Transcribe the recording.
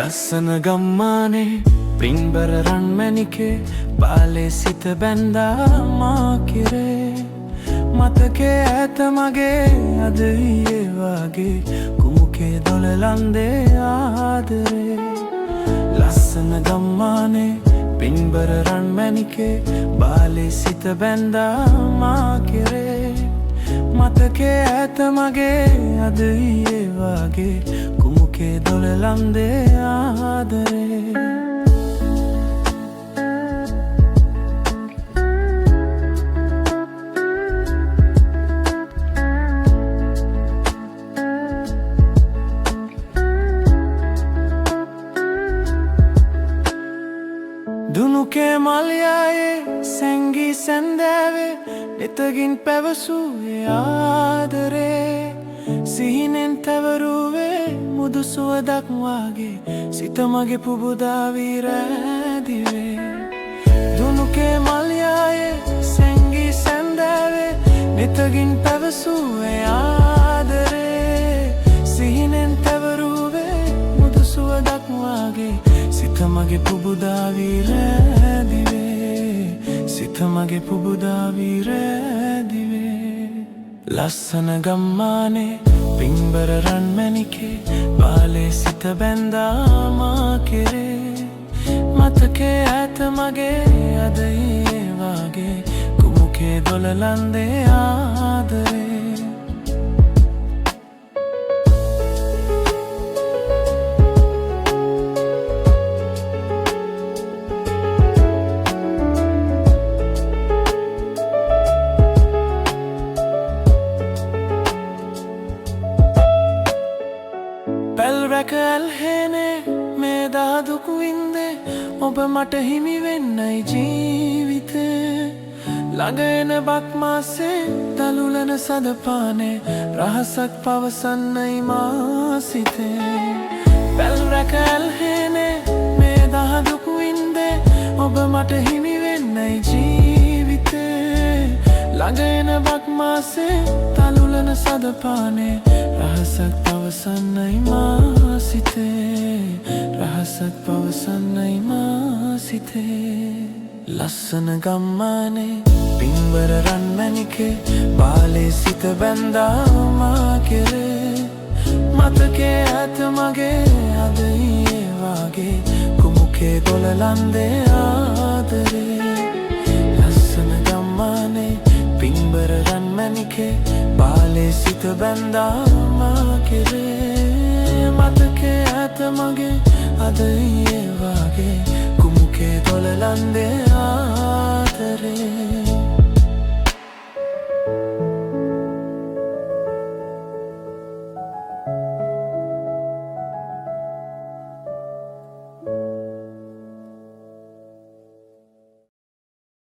ලස්සන ගම්මානේ පින්බර රන්මැණිකේ බාලේ සිත බැන්දා මා කෙරේ මතකේ ඈත මගේ අද ඊයේ වාගේ කුමුකේ දොළලන්දේ ආදරේ ලස්සන ගම්මානේ පින්බර රන්මැණිකේ බාලේ සිත බැන්දා මා කෙරේ මතකේ ඈත මගේ අද ඊයේ වාගේ කුමුකේ දොළලන්දේ ආදරේ දුනුකේ මල්යායේ සැංගී සැන්දෑවේ නිතගින් පැවසූවේ ආදරේ සිහිනෙන් තැවරුවේ මුදු සුවදක් වාගේ සිත මගේ පුබුදා වී රැදිවේ දුනුකේ මල්යායේ සැංගී සැන්දෑවේ නිතගින් පැවසූවේ ආදරේ සිහිනෙන් තැවරුවේ මුදු සුවදක් වාගේ සිත මගේ පුබුදා වී රැදිවේ සිත මගේ පුබුදා වී රැදිවේ ලස්සන ගම්මානේ පින්බර රන්මැණිකේ බාලේ සිත බැන්දා මා කෙරේ මතකේ ඈත මගේ අද ඊයේ වාගේ කුමුකේ දොළලන්දේ ආදරේ පැල්රැක ඇල්හෙනේ මේ දාදුක් වින්දේ ඔබ මට හිමි වෙන්නයි ජීවිතේ ළඟ එන බක් මාසේ දලුලන සදපානේ රහසක් පවසන්නයි මා සිතේ පැල්රැක ඇල්හෙනේ මේ දාදුක් වින්දේ ඔබ මට හිමි වෙන්නයි ජීවිතේ ළඟ එන බක් මාසේ දලුලන සදපානේ රහසක් පවසන්නයි මා සිතේ රහසක් පවසන්නයි මා සිතේ ලස්සන ගම්මානේ පින්බර රන්මැණිකේ බාලේ සිත බැන්දා මා කෙරේ මතකේ ඈත මගේ අද ඊයේ වාගේ කුමුකේ දොළලන්දේ ආදරේ ලස්සන ගම්මානේ පින්බර රන්මැණිකේ බාලේ සිත බැන්දා මා කෙරේ මතකේ ඈත මගේ අද ඊයේ වාගේ කුමුකේ දොළලන්දේ ආදරේ